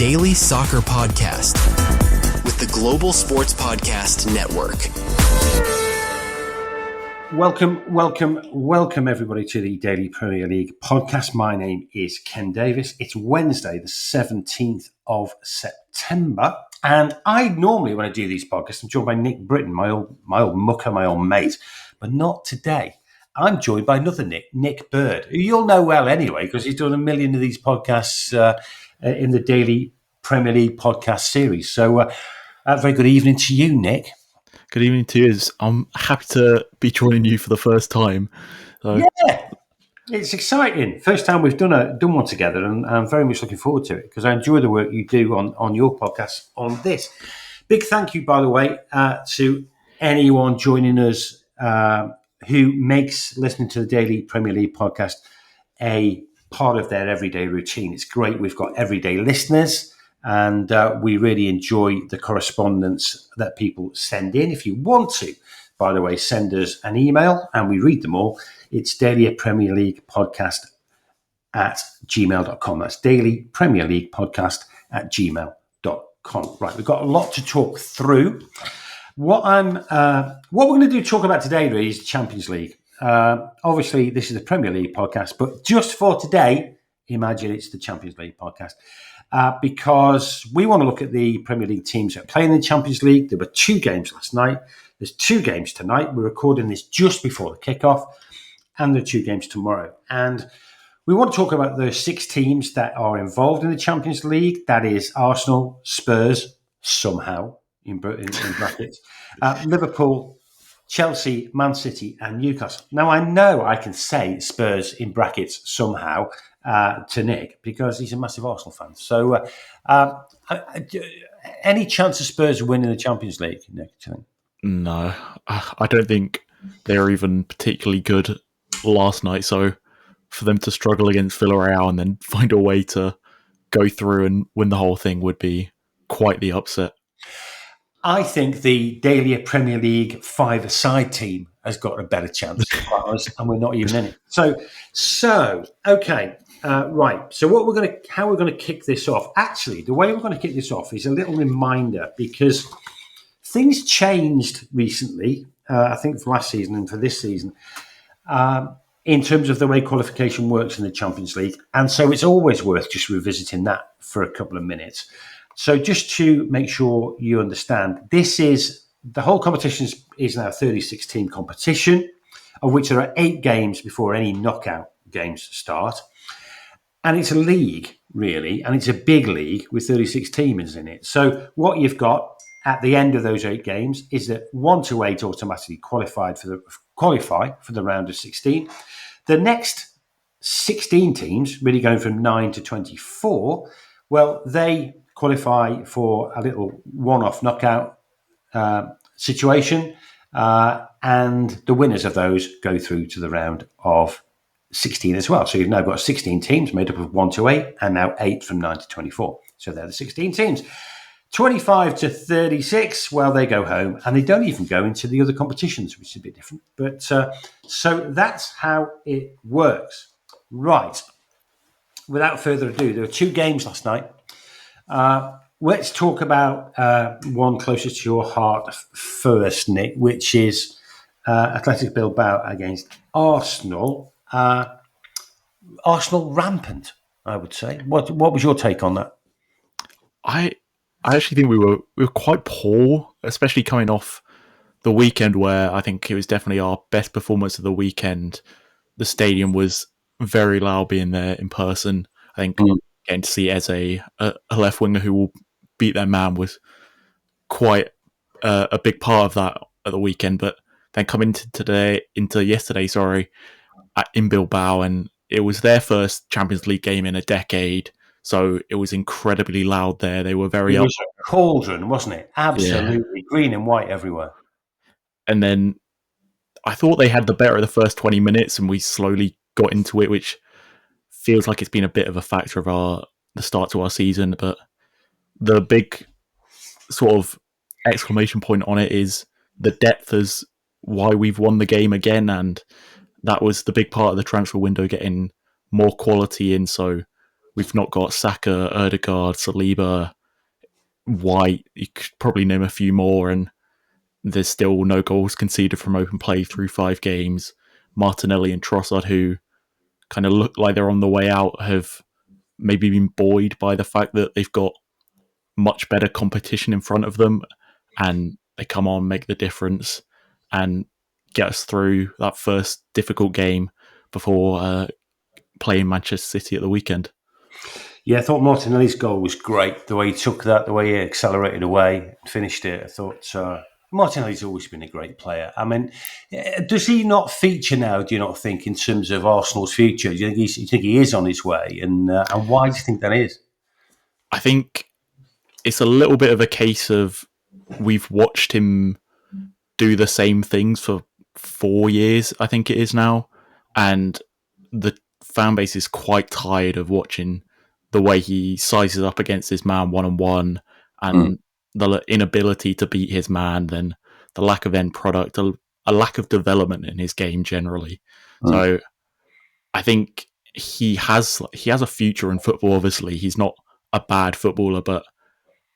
daily soccer podcast with the Global Sports Podcast Network. Welcome everybody to the Daily Premier League podcast. My name is Ken Davis. It's Wednesday, the 17th of September. And I normally, when I do these podcasts, I'm joined by Nick Britton, my old mucker, my old mate, but not today. I'm joined by another Nick Bird, who you'll know well anyway, because he's done a million of these podcasts in the Daily Premier League podcast series. So very good evening to you, Nick. Good evening to you. I'm happy to be joining you for the first time. Yeah, it's exciting. First time we've done one together, and I'm very much looking forward to it because I enjoy the work you do on your podcast on this. Big thank you, by the way, to anyone joining us who makes listening to the Daily Premier League podcast a part of their everyday routine. It's great. We've got everyday listeners. And we really enjoy the correspondence that people send in. If you want to, by the way, send us an email and we read them all. It's Daily Premier League Podcast at gmail.com. That's Daily Premier League Podcast at gmail.com. Right, we've got a lot to talk through. What we're going to talk about today really is the Champions League. Obviously, this is the Premier League podcast, but just for today, imagine it's the Champions League podcast. Because we want to look at the Premier League teams that are playing in the Champions League. There were 2 games last night. There's 2 games tonight. We're recording this just before the kickoff, and there are 2 games tomorrow. And we want to talk about the 6 teams that are involved in the Champions League. That is Arsenal, Spurs, somehow, in brackets, Liverpool, Chelsea, Man City, and Newcastle. Now, I know I can say Spurs in brackets somehow to Nick because he's a massive Arsenal fan. So, any chance of Spurs winning the Champions League, Nick? No, I don't think they were even particularly good last night. So, for them to struggle against Villarreal and then find a way to go through and win the whole thing would be quite the upset. I think the Daily Premier League 5-a-side team has got a better chance, to be quite honest, and we're not even in it. So okay, right. So how we're going to kick this off? Actually, the way we're going to kick this off is a little reminder because things changed recently. I think for last season and for this season, in terms of the way qualification works in the Champions League, and so it's always worth just revisiting that for a couple of minutes. So just to make sure you understand, the whole competition is now a 36-team competition, of which there are 8 games before any knockout games start. And it's a league, really, and it's a big league with 36 teams in it. So what you've got at the end of those 8 games is that 1 to 8 automatically qualify for the round of 16. The next 16 teams, really going from 9 to 24, well, they qualify for a little one-off knockout situation, and the winners of those go through to the round of 16 as well. So you've now got 16 teams made up of 1 to 8, and now 8 from 9 to 24. So they're the 16 teams. 25 to 36, well, they go home, and they don't even go into the other competitions, which is a bit different. But so that's how it works. Right. Without further ado, there were 2 games last night. Let's talk about one closest to your heart first, Nick, which is Atletico Bilbao against Arsenal. Arsenal rampant, I would say. What was your take on that? I actually think we were quite poor, especially coming off the weekend where I think it was definitely our best performance of the weekend. The stadium was very loud being there in person. I think getting to see Eze, a left winger who will beat their man, was quite a big part of that at the weekend. But then coming into yesterday, in Bilbao, and it was their first Champions League game in a decade. So it was incredibly loud there. They were very It was a cauldron, wasn't it? Absolutely. Yeah. Green and white everywhere. And then I thought they had the better of the first 20 minutes and we slowly got into it, which feels like it's been a bit of a factor of the start to our season. But the big sort of exclamation point on it is the depth is why we've won the game again. And that was the big part of the transfer window, getting more quality in. So we've not got Saka, Erdegaard, Saliba, White. You could probably name a few more, and there's still no goals conceded from open play through 5 games. Martinelli and Trossard, who kind of look like they're on the way out, have maybe been buoyed by the fact that they've got much better competition in front of them, and they come on, make the difference, and get us through that first difficult game before playing Manchester City at the weekend. Yeah, I thought Martinelli's goal was great. The way he took that, the way he accelerated away and finished it. I thought Martinelli's always been a great player. I mean, does he not feature now, do you not think, in terms of Arsenal's future? Do you think he is on his way? And why do you think that is? I think it's a little bit of a case of we've watched him do the same things for 4 years, I think it is now. And the fan base is quite tired of watching the way he sizes up against his man one-on-one, and the inability to beat his man, then the lack of end product, a lack of development in his game generally. So I think he has a future in football. Obviously, he's not a bad footballer, but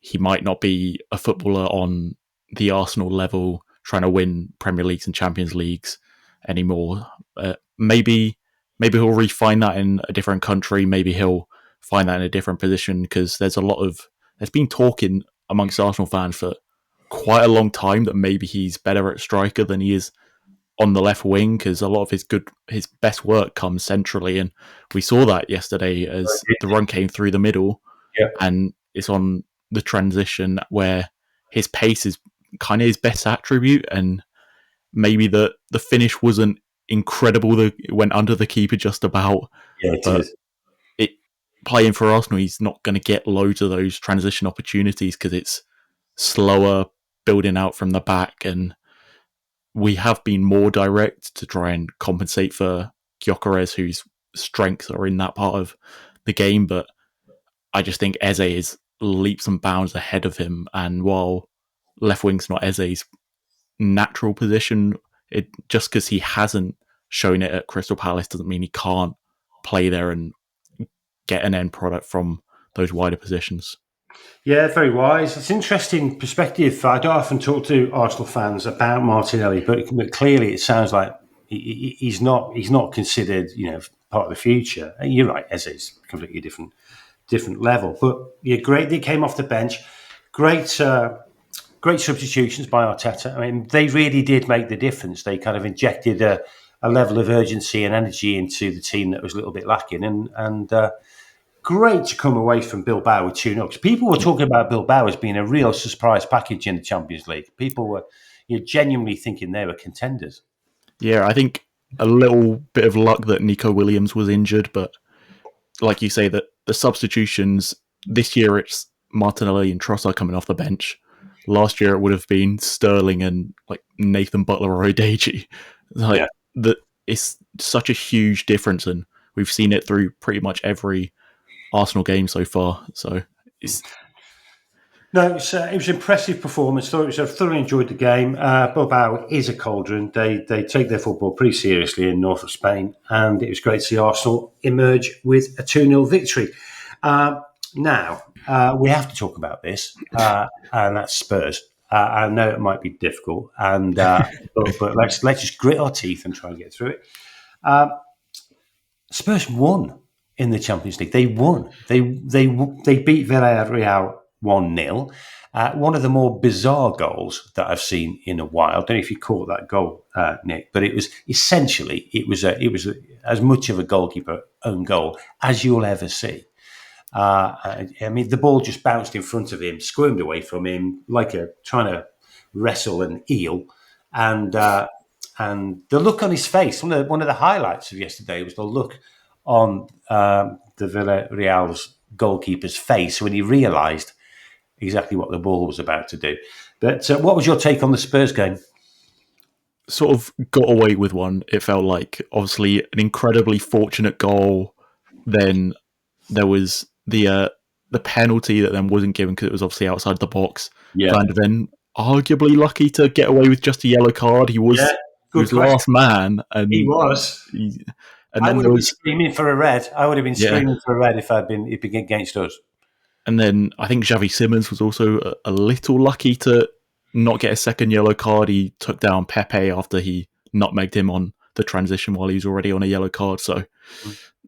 he might not be a footballer on the Arsenal level trying to win Premier Leagues and Champions Leagues anymore. Maybe he'll refine that in a different country. Maybe he'll find that in a different position, because there's been talking amongst Arsenal fans for quite a long time that maybe he's better at striker than he is on the left wing, because a lot of his best work comes centrally, and we saw that yesterday as the run came through the middle, and it's on the transition where his pace is kind of his best attribute, and maybe the finish wasn't incredible. It went under the keeper just about. Yeah, it is. Playing for Arsenal, he's not going to get loads of those transition opportunities because it's slower building out from the back, and we have been more direct to try and compensate for Gyökeres, whose strengths are in that part of the game. But I just think Eze is leaps and bounds ahead of him, and while left wing's not Eze's natural position, just because he hasn't shown it at Crystal Palace doesn't mean he can't play there and get an end product from those wider positions. Yeah, very wise. It's an interesting perspective. I don't often talk to Arsenal fans about Martinelli, but clearly it sounds like he's not considered, part of the future. And you're right, Eze's completely different level. But yeah, great that he came off the bench. Great substitutions by Arteta. I mean, they really did make the difference. They kind of injected a level of urgency and energy into the team that was a little bit lacking, and great to come away from Bilbao with 2-0. Because people were talking about Bilbao as being a real surprise package in the Champions League. People were genuinely thinking they were contenders. Yeah, I think a little bit of luck that Nico Williams was injured, but like you say, that the substitutions this year, it's Martinelli and Trossard coming off the bench. Last year it would have been Sterling and like Nathan Butler or Odeji. It's such a huge difference, and we've seen it through pretty much every Arsenal game so far. So it was an impressive performance. I thoroughly enjoyed the game. Bilbao is a cauldron. They take their football pretty seriously in north of Spain, and it was great to see Arsenal emerge with a 2-0 victory. Now, we have to talk about this, and that's Spurs. I know it might be difficult, but let's just grit our teeth and try and get through it. Spurs won in the Champions League. They won. They beat Villarreal 1-0. One of the more bizarre goals that I've seen in a while. I don't know if you caught that goal, Nick, but it was essentially as much of a goalkeeper own goal as you'll ever see. I mean, the ball just bounced in front of him, squirmed away from him like trying to wrestle an eel, and the look on his face. One of the highlights of yesterday was the look on the Villarreal's goalkeeper's face when he realised exactly what the ball was about to do. But what was your take on the Spurs game? Sort of got away with one. It felt like obviously an incredibly fortunate goal. Then there was the penalty that then wasn't given because it was obviously outside the box. Yeah. Van de Ven arguably lucky to get away with just a yellow card. He was last man, and he was. And I then would there have been was screaming for a red. I would have been yeah, screaming for a red if it'd been against us. and then I think Xavi Simons was also a little lucky to not get a second yellow card. He took down Pepe after he nutmegged him on the transition while he was already on a yellow card. So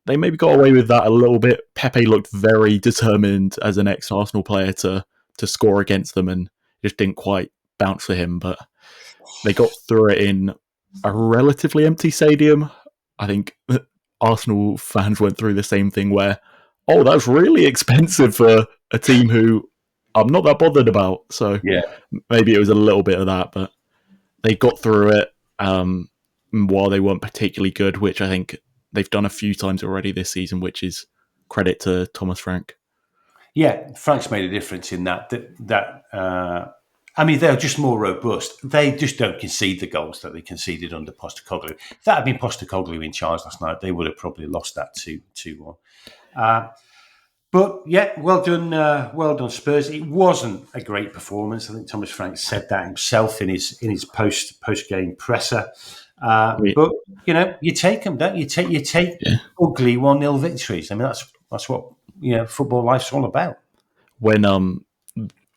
they maybe got away with that a little bit. Pepe looked very determined as an ex-Arsenal player to score against them, and just didn't quite bounce for him. But they got through it in a relatively empty stadium. I think Arsenal fans went through the same thing where, oh, that's really expensive for a team who I'm not that bothered about. So Yeah. maybe it was a little bit of that, but they got through it while they weren't particularly good, which I think they've done a few times already this season, which is credit to Thomas Frank. Yeah, Frank's made a difference in that. I mean, they're just more robust. They just don't concede the goals that they conceded under Postecoglou. If that had been Postecoglou in charge last night, they would have probably lost that 2-1. But yeah, well done, Spurs. It wasn't a great performance. I think Thomas Frank said that himself in his post game presser. But you take them, don't you? You take ugly 1-0 victories. I mean, that's what football life's all about. When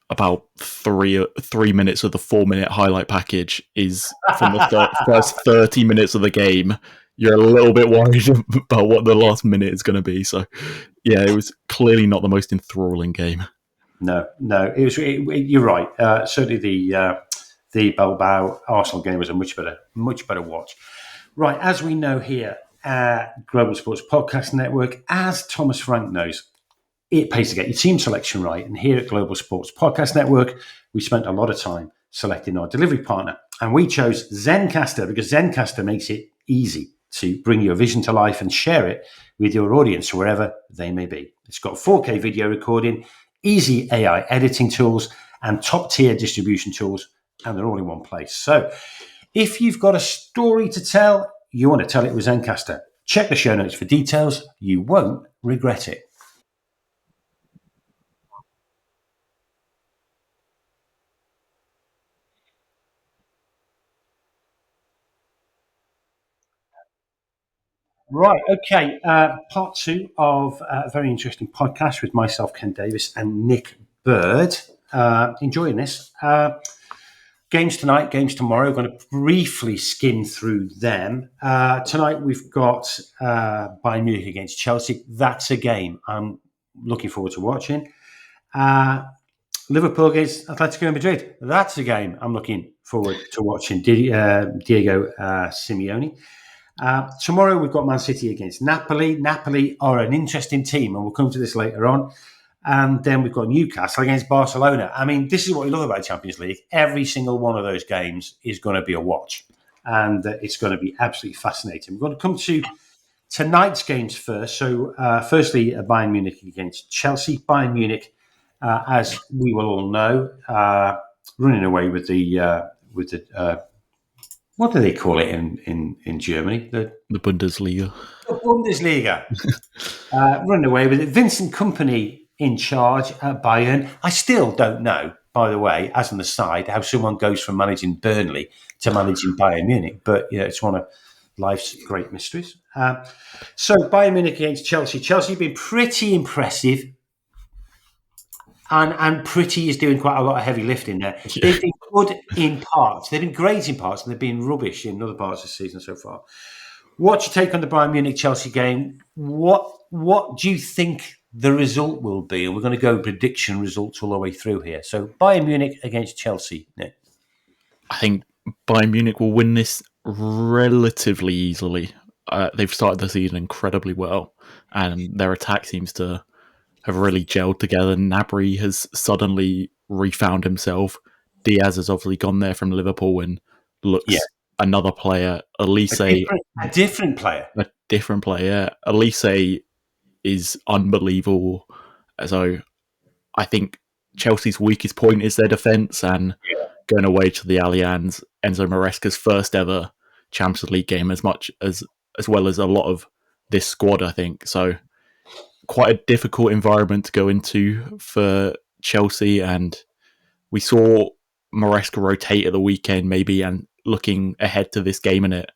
about 3 minutes of the 4-minute highlight package is from the first 30 minutes of the game, you're a little bit worried about what the last minute is going to be. So, yeah, it was clearly not the most enthralling game. No, it was. You're right. Certainly, the Bilbao Arsenal game was a much better watch. Right, as we know here at Global Sports Podcast Network, as Thomas Frank knows, it pays to get your team selection right. And here at Global Sports Podcast Network, we spent a lot of time selecting our delivery partner. And we chose Zencastr because Zencastr makes it easy to bring your vision to life and share it with your audience wherever they may be. It's got 4K video recording, easy AI editing tools, and top-tier distribution tools, and they're all in one place. So if you've got a story to tell, you want to tell it with Zencastr. Check the show notes for details. You won't regret it. Right, okay. Part two of a very interesting podcast with myself, Ken Davis, and Nick Bird. Enjoying this. Games tonight, games tomorrow. We're going to briefly skim through them. Tonight we've got Bayern Munich against Chelsea. That's a game I'm looking forward to watching. Liverpool against Atletico Madrid. That's a game I'm looking forward to watching. Diego Simeone. Tomorrow we've got Man City against Napoli. Napoli are an interesting team, and we'll come to this later on. And then we've got Newcastle against Barcelona. I mean, this is what we love about the Champions League. Every single one of those games is going to be a watch, and it's going to be absolutely fascinating. We're going to come to tonight's games first. So, firstly, Bayern Munich against Chelsea. Bayern Munich, as we will all know, running away with the what do they call it in Germany? The Bundesliga. The Bundesliga. Running away with it. Vincent Kompany in charge at Bayern. I still don't know, by the way, as an aside, how someone goes from managing Burnley to managing Bayern Munich. But it's one of life's great mysteries. So Bayern Munich against Chelsea. Chelsea have been pretty impressive. And Pretty is doing quite a lot of heavy lifting there. Yeah. They've been good in parts. They've been great in parts, and they've been rubbish in other parts of the season so far. What's your take on the Bayern Munich-Chelsea game? What do you think the result will be? And we're going to go prediction results all the way through here. So Bayern Munich against Chelsea, Nick. I think Bayern Munich will win this relatively easily. They've started the season incredibly well, and their attack seems to have really gelled together. Gnabry has suddenly refound himself. Diaz has obviously gone there from Liverpool and looks another player. Elise, a different player. A different player. Elise is unbelievable. So I think Chelsea's weakest point is their defence, and going away to the Allianz, Enzo Maresca's first ever Champions League game, as well as a lot of this squad, I think. So quite a difficult environment to go into for Chelsea, and we saw Maresca rotate at the weekend maybe, and looking ahead to this game, and it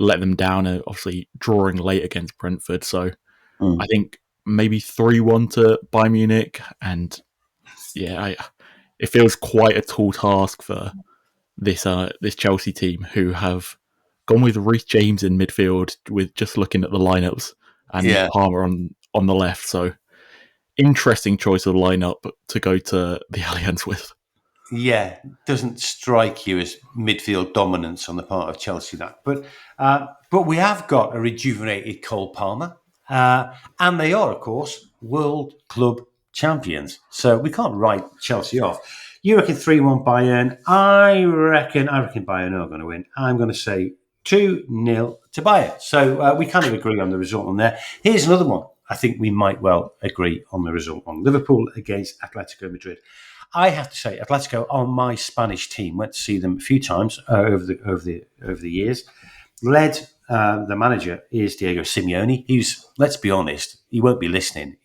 let them down, and obviously drawing late against Brentford. So I think maybe 3-1 to Bayern Munich, and it feels quite a tall task for this Chelsea team, who have gone with Reece James in midfield, with just looking at the lineups, and Palmer on the left. So interesting choice of lineup to go to the Allianz with. Yeah, doesn't strike you as midfield dominance on the part of Chelsea, that. But we have got a rejuvenated Cole Palmer, and they are, of course, World Club champions. So we can't write Chelsea off. You reckon 3-1 Bayern? I reckon Bayern are going to win. I'm going to say 2-0 to Bayern. So we kind of agree on the result on there. Here's another one. I think we might well agree on the result on Liverpool against Atletico Madrid. I have to say, Atletico are my Spanish team. Went to see them a few times over the years. Led the manager is Diego Simeone. He's, let's be honest, he won't be listening.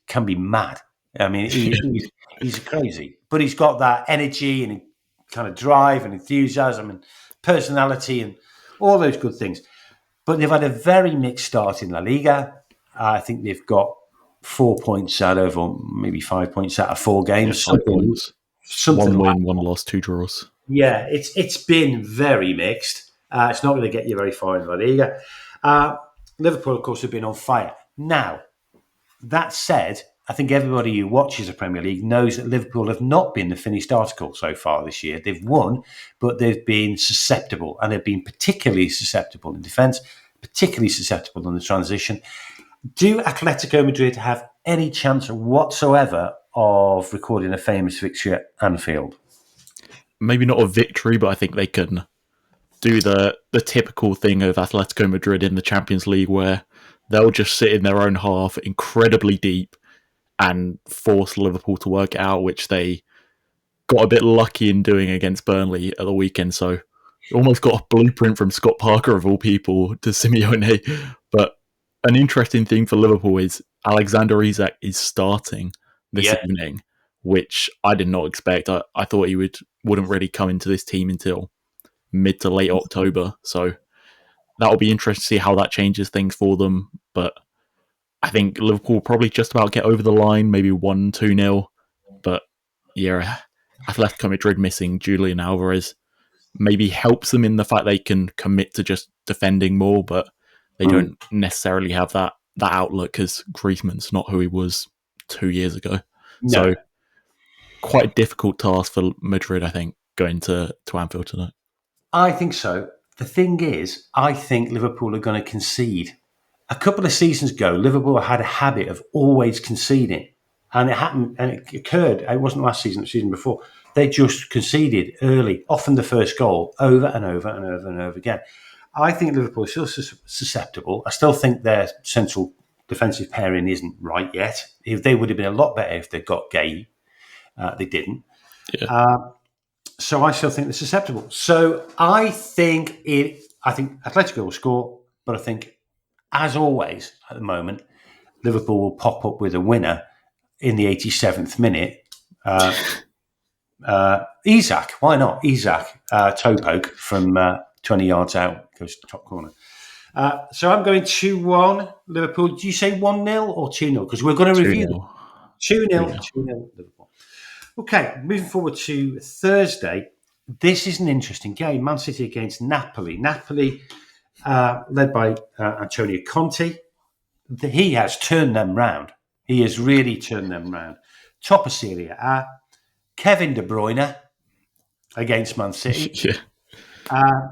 Can be mad. I mean, he's crazy, but he's got that energy and kind of drive and enthusiasm and personality and all those good things. But they've had a very mixed start in La Liga. I think they've got 4 points out of, or maybe 5 points out of 4 games. Yeah, 5 points. Something 1 win, 1 loss, 2 draws. Yeah, it's been very mixed. It's not going to get you very far in La Liga. Liverpool, of course, have been on fire. Now, that said, I think everybody who watches the Premier League knows that Liverpool have not been the finished article so far this year. They've won, but they've been susceptible, and they've been particularly susceptible in defence, particularly susceptible in the transition. Do Atletico Madrid have any chance whatsoever of recording a famous victory at Anfield? Maybe not a victory, but I think they can do the typical thing of Atletico Madrid in the Champions League, where they'll just sit in their own half incredibly deep and force Liverpool to work it out, which they got a bit lucky in doing against Burnley at the weekend. So almost got a blueprint from Scott Parker, of all people, to Simeone. But an interesting thing for Liverpool is Alexander Isak is starting this evening, which I did not expect. I thought he wouldn't really come into this team until mid to late October. So that'll be interesting to see how that changes things for them. But I think Liverpool will probably just about get over the line, maybe 1-2-0. But yeah, Atletico Madrid missing Julian Alvarez maybe helps them in the fact they can commit to just defending more, but they don't necessarily have that outlook, because Griezmann's not who he was 2 years ago. No. So quite a difficult task for Madrid, I think, going to Anfield tonight. I think so. The thing is, I think Liverpool are going to concede. A couple of seasons ago, Liverpool had a habit of always conceding. And it happened, and it occurred, it wasn't last season, the season before. They just conceded early, often the first goal, over and over and over and over again. I think Liverpool is still susceptible. I still think their central defensive pairing isn't right yet. They would have been a lot better if they'd got Gay. They didn't. Yeah. So I still think they're susceptible. So I think Atletico will score, but I think, as always at the moment, Liverpool will pop up with a winner in the 87th minute. Isak, why not? Isak, toe poke from 20 yards out, goes to the top corner. So I'm going 2-1 Liverpool. Do you say 1-0 or 2-0? Because we're going to review 2-0 Liverpool. Okay, moving forward to Thursday. This is an interesting game. Man City against Napoli. Napoli, led by Antonio Conte. He has turned them round. He has really turned them round. Top of Serie A. Kevin De Bruyne against Man City.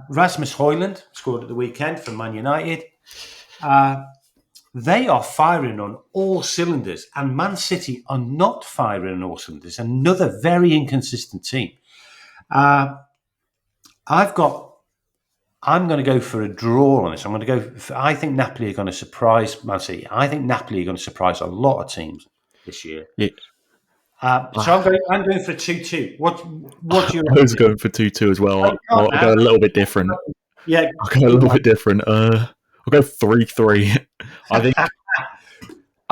Rasmus Højlund scored at the weekend for Man United. They are firing on all cylinders, and Man City are not firing on all cylinders. Another very inconsistent team. I'm going to go for a draw on this. I think Napoli are going to surprise Man City. I think Napoli are going to surprise a lot of teams this year. Yeah. So I'm going for a 2-2. What do you reckon? I was going for 2-2 as well. I'll go a little bit different. Yeah, I'll go a little bit different. I'll go 3-3. I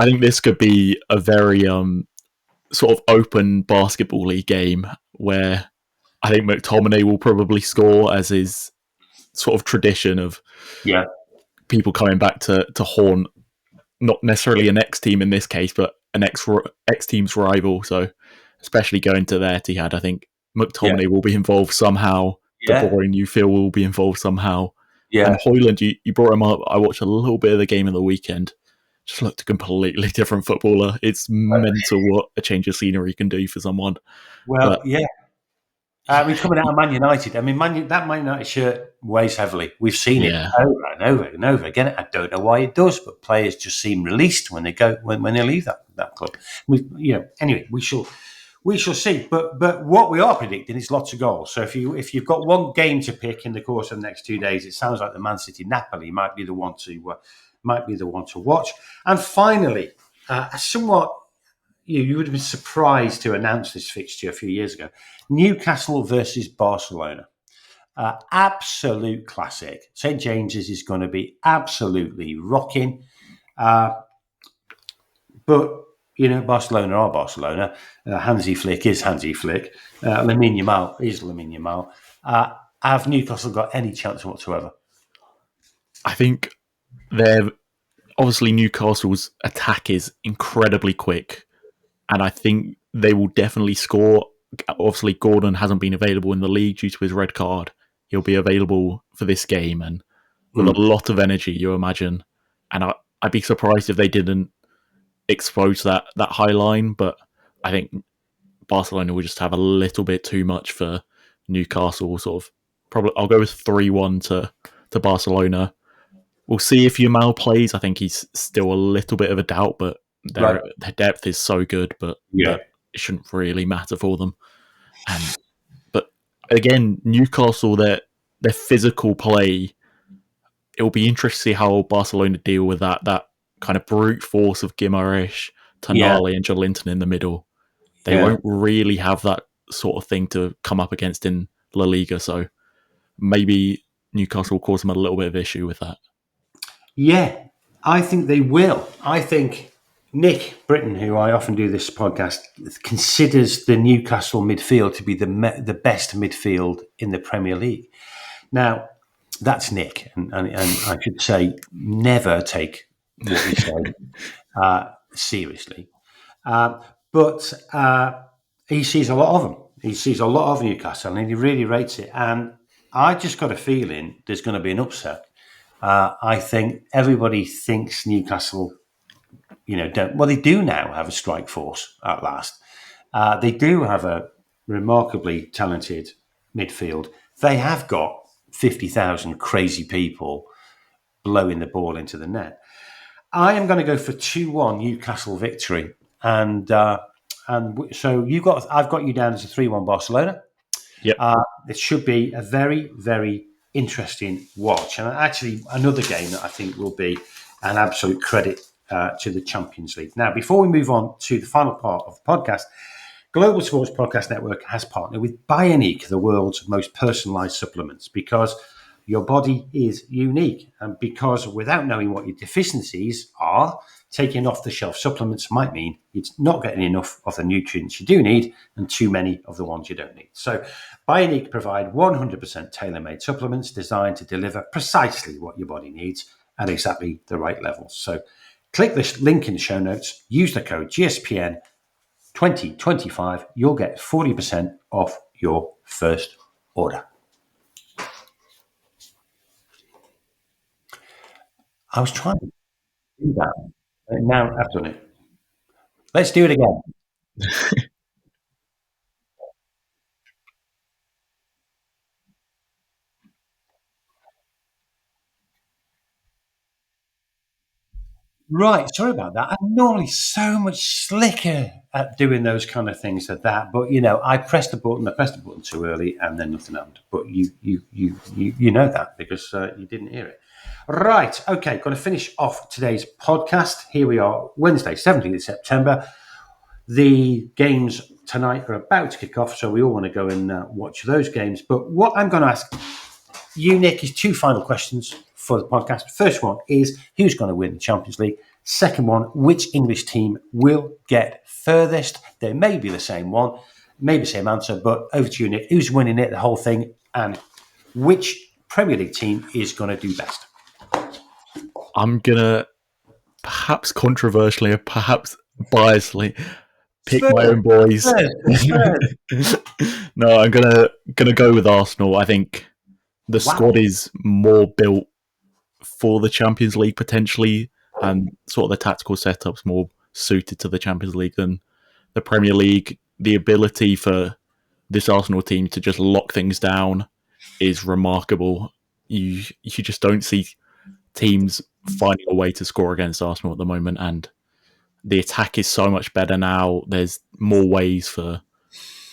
think this could be a very sort of open basketball-y game, where I think McTominay will probably score, as is sort of tradition of Yeah. people coming back to haunt not necessarily an ex team in this case, but an ex team's rival. So especially going to their Etihad, I think McTominay will be involved somehow. De Yeah. Bruyne, you feel, will be involved somehow. Yeah. And Højlund, you brought him up. I watched a little bit of the game in the weekend. Just looked a completely different footballer. It's mental what a change of scenery can do for someone. Well, yeah. We're coming out of Man United. I mean, that Man United shirt weighs heavily. We've seen it over and over and over again. I don't know why it does, but players just seem released when they go when they leave that club. Anyway, we shall see. But what we are predicting is lots of goals. So if you've got one game to pick in the course of the next 2 days, it sounds like the Man City Napoli might be the one to watch. And finally, somewhat. You would have been surprised to announce this fixture a few years ago. Newcastle versus Barcelona. Absolute classic. St. James's is going to be absolutely rocking. But, Barcelona are Barcelona. Hansi Flick is Hansi Flick. Lamine Yamal is Lamine Yamal. Have Newcastle got any chance whatsoever? I think obviously Newcastle's attack is incredibly quick. And I think they will definitely score. Obviously, Gordon hasn't been available in the league due to his red card. He'll be available for this game and with a lot of energy, you imagine. And I'd be surprised if they didn't expose that high line. But I think Barcelona will just have a little bit too much for Newcastle. Sort of probably, I'll go with 3-1 to Barcelona. We'll see if Yamal plays. I think he's still a little bit of a doubt, but their depth is so good, but it shouldn't really matter for them. But again, Newcastle, their physical play, it will be interesting to see how Barcelona deal with that kind of brute force of Guimaraes, Tonali and Joelinton in the middle. They won't really have that sort of thing to come up against in La Liga, so maybe Newcastle will cause them a little bit of issue with that. Yeah, I think they will. I think Nick Britton, who I often do this podcast, considers the Newcastle midfield to be the best midfield in the Premier League. Now, that's Nick, and I should say never take what we say seriously. But he sees a lot of them. He sees a lot of Newcastle, and he really rates it. And I just got a feeling there's going to be an upset. I think everybody thinks Newcastle, they do now have a strike force at last. They do have a remarkably talented midfield. They have got 50,000 crazy people blowing the ball into the net. I am going to go for 2-1 Newcastle victory, and so I've got you down as a 3-1 Barcelona. Yep. It should be a very, very interesting watch, and actually another game that I think will be an absolute credit to the Champions League. Now, before we move on to the final part of the podcast, Global Sports Podcast Network has partnered with Bioniq, the world's most personalized supplements, because your body is unique, and because without knowing what your deficiencies are, taking off-the-shelf supplements might mean you're not getting enough of the nutrients you do need and too many of the ones you don't need. So Bioniq provide 100% tailor-made supplements designed to deliver precisely what your body needs at exactly the right levels. So click this link in the show notes, use the code GSPN 2025, you'll get 40% off your first order. I was trying to do that. Now I've done it. Let's do it again. Right, sorry about that. I'm normally so much slicker at doing those kind of things at that, but I pressed the button too early, and then nothing happened. But you know that because you didn't hear it. Right, okay, going to finish off today's podcast. Here we are, Wednesday, 17th of September. The games tonight are about to kick off, so we all want to go and watch those games. But what I'm going to ask you, Nick, is two final questions for the podcast. First one is, who's going to win the Champions League? Second one, which English team will get furthest? They may be the same one, maybe the same answer, but over to you, Nick. Who's winning it, the whole thing, and which Premier League team is going to do best? I'm going to, perhaps controversially or perhaps biasly, pick Spurs, my own boys. Spurs. No, I'm gonna go with Arsenal. I think the Wow. squad is more built for the Champions League potentially, and sort of the tactical setup's more suited to the Champions League than the Premier League. The ability for this Arsenal team to just lock things down is remarkable. You just don't see teams finding a way to score against Arsenal at the moment, and the attack is so much better now. There's more ways for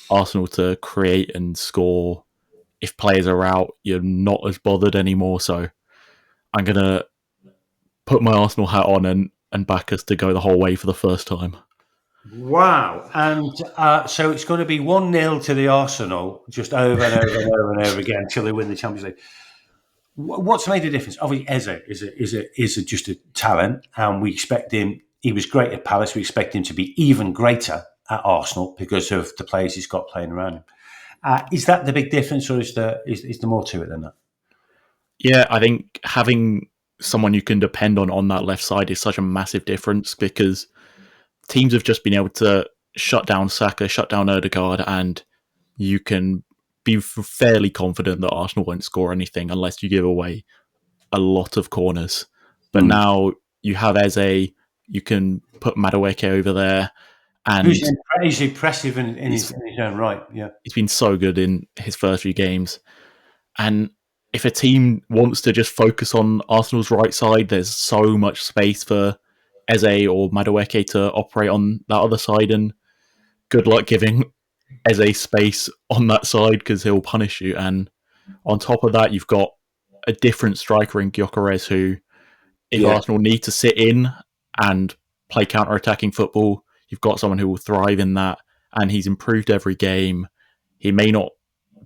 Arsenal to create and score. If players are out, you're not as bothered anymore. So I'm going to put my Arsenal hat on and back us to go the whole way for the first time. Wow. And so it's going to be 1-0 to the Arsenal just over and over and over and over again until they win the Champions League. What's made the difference? Obviously, Eze is just a talent, and we expect him. He was great at Palace. We expect him to be even greater at Arsenal because of the players he's got playing around him. Is that the big difference, or is there more to it than that? Yeah, I think having someone you can depend on that left side is such a massive difference, because teams have just been able to shut down Saka, shut down Odegaard, and you can be fairly confident that Arsenal won't score anything unless you give away a lot of corners. But now you have Eze, you can put Madueke over there, and he's impressive in his own right. Yeah, he's been so good in his first few games. And if a team wants to just focus on Arsenal's right side, there's so much space for Eze or Madueke to operate on that other side, and good luck giving Eze space on that side because he'll punish you. And on top of that, you've got a different striker in Gyökeres who, if Arsenal need to sit in and play counter-attacking football, you've got someone who will thrive in that, and he's improved every game. He may not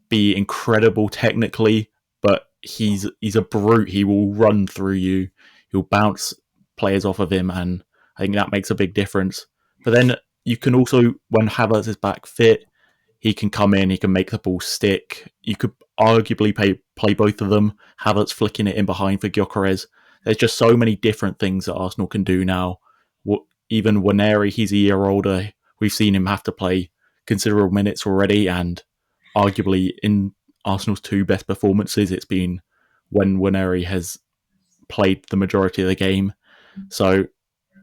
be incredible technically, but he's a brute. He will run through you. He'll bounce players off of him, and I think that makes a big difference. But then you can also, when Havertz is back fit, he can come in, he can make the ball stick. You could arguably play both of them, Havertz flicking it in behind for Gyökeres. There's just so many different things that Arsenal can do now. Even Waneri, he's a year older. We've seen him have to play considerable minutes already, and arguably in Arsenal's two best performances, it's been when Waneri has played the majority of the game. So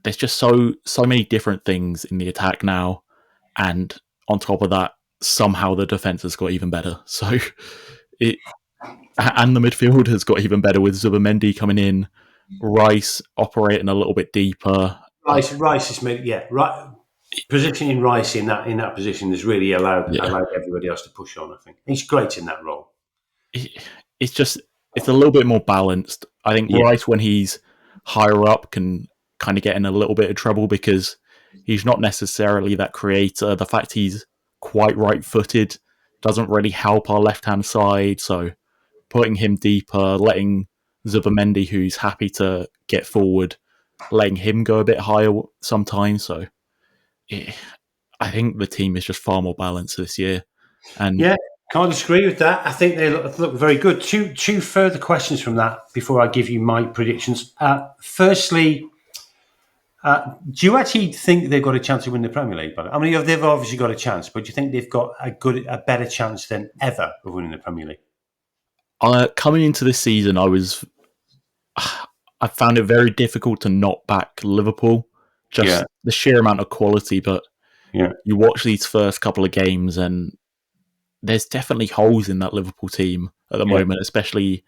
there's just so many different things in the attack now, and on top of that, somehow the defense has got even better. So and the midfield has got even better with Zubimendi coming in, Rice operating a little bit deeper. Rice is made, right. Positioning Rice in that position has really allowed everybody else to push on. I think he's great in that role. It's a little bit more balanced. I think Rice, when he's higher up, can kind of get in a little bit of trouble because he's not necessarily that creator. The fact he's quite right-footed doesn't really help our left-hand side. So putting him deeper, letting Zubimendi, who's happy to get forward, letting him go a bit higher sometimes. So I think the team is just far more balanced this year. And can't disagree with that. I think they look very good. Two further questions from that before I give you my predictions. Firstly, do you actually think they've got a chance to win the Premier League? I mean, they've obviously got a chance, but do you think they've got a better chance than ever of winning the Premier League? Coming into this season, I found it very difficult to not back Liverpool. Just the sheer amount of quality, but you watch these first couple of games and there's definitely holes in that Liverpool team at the moment, especially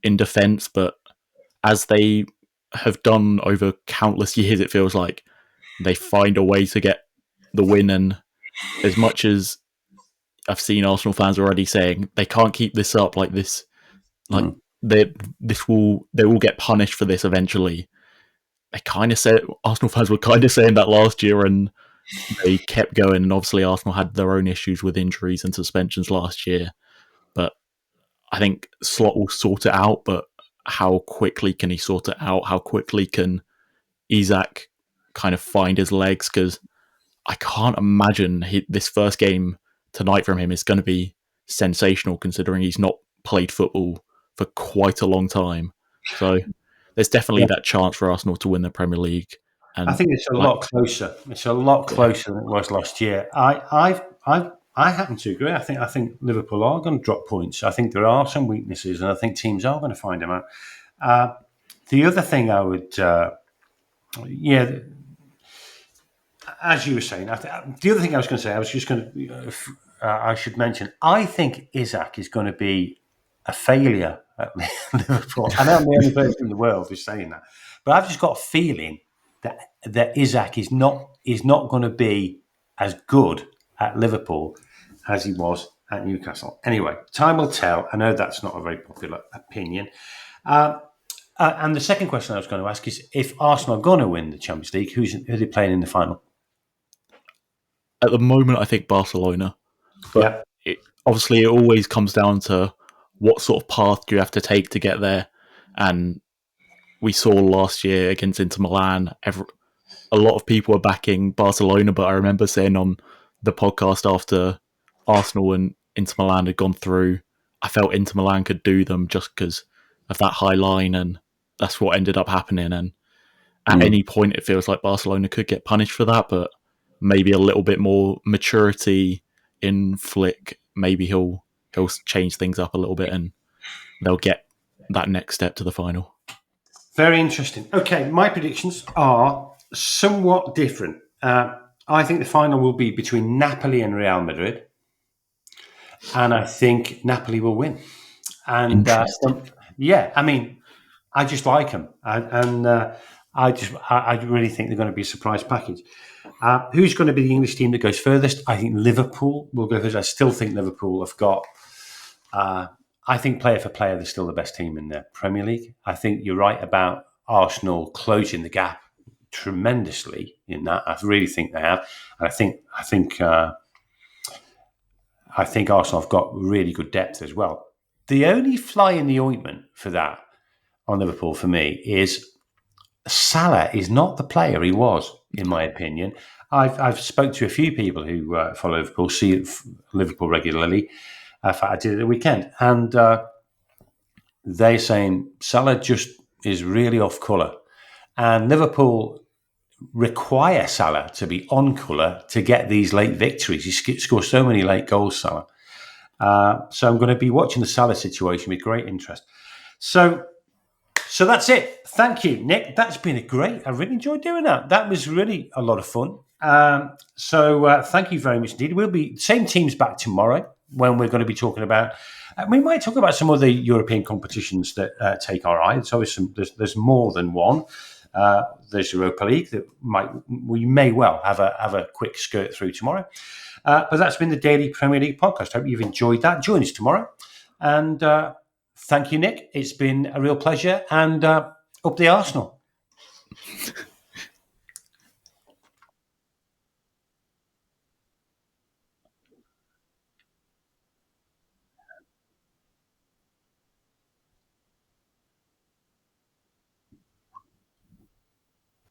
in defence. But as they have done over countless years, it feels like they find a way to get the win. And as much as I've seen Arsenal fans already saying they can't keep this up like this, they will get punished for this eventually. They kind of said, Arsenal fans were kind of saying that last year, and they kept going. And obviously Arsenal had their own issues with injuries and suspensions last year. But I think Slot will sort it out, but how quickly can he sort it out? How quickly can Isak kind of find his legs? Because I can't imagine this first game tonight from him is going to be sensational, considering he's not played football for quite a long time. So there's definitely that chance for Arsenal to win the Premier League. And I think it's a lot closer. It's a lot closer than it was last year. I happen to agree. I think Liverpool are going to drop points. I think there are some weaknesses, and I think teams are going to find them out. The other thing I would, as you were saying, the other thing I was going to say, I was just going to, I should mention, I think Isaac is going to be a failure at Liverpool. I know I'm the only person in the world who's saying that, but I've just got a feeling that Isaac is not going to be as good at Liverpool as he was at Newcastle. Anyway, time will tell. I know that's not a very popular opinion. And the second question I was going to ask is, if Arsenal are going to win the Champions League, who are they playing in the final? At the moment, I think Barcelona. But obviously, it always comes down to what sort of path do you have to take to get there. And we saw last year against Inter Milan, a lot of people were backing Barcelona, but I remember saying on the podcast after Arsenal and Inter Milan had gone through, I felt Inter Milan could do them just because of that high line, and that's what ended up happening. And at any point, it feels like Barcelona could get punished for that, but maybe a little bit more maturity in Flick. Maybe he'll change things up a little bit, and they'll get that next step to the final. Very interesting. Okay, my predictions are somewhat different. I think the final will be between Napoli and Real Madrid, and I think Napoli will win. And I mean, I just like them, and I really think they're going to be a surprise package. Who's going to be the English team that goes furthest? I think Liverpool will go furthest. I still think Liverpool have got. I think player for player, they're still the best team in the Premier League. I think you're right about Arsenal closing the gap tremendously in that. I really think they have, and I think Arsenal have got really good depth as well. The only fly in the ointment for that on Liverpool for me is Salah is not the player he was, in my opinion. I've spoke to a few people who follow Liverpool, see Liverpool regularly. In fact, I did it the weekend, and they're saying Salah just is really off colour, and Liverpool require Salah to be on colour to get these late victories. He scores so many late goals, Salah. So I'm going to be watching the Salah situation with great interest. So that's it. Thank you, Nick. That's been I really enjoyed doing that. That was really a lot of fun. So thank you very much indeed. We'll be same teams back tomorrow when we're going to be talking about. We might talk about some of the European competitions that take our eye. There's more than one. There's Europa League that we may well have a quick skirt through tomorrow. But that's been the Daily Premier League podcast. Hope you've enjoyed that. Join us tomorrow. And thank you, Nick. It's been a real pleasure. And up the Arsenal.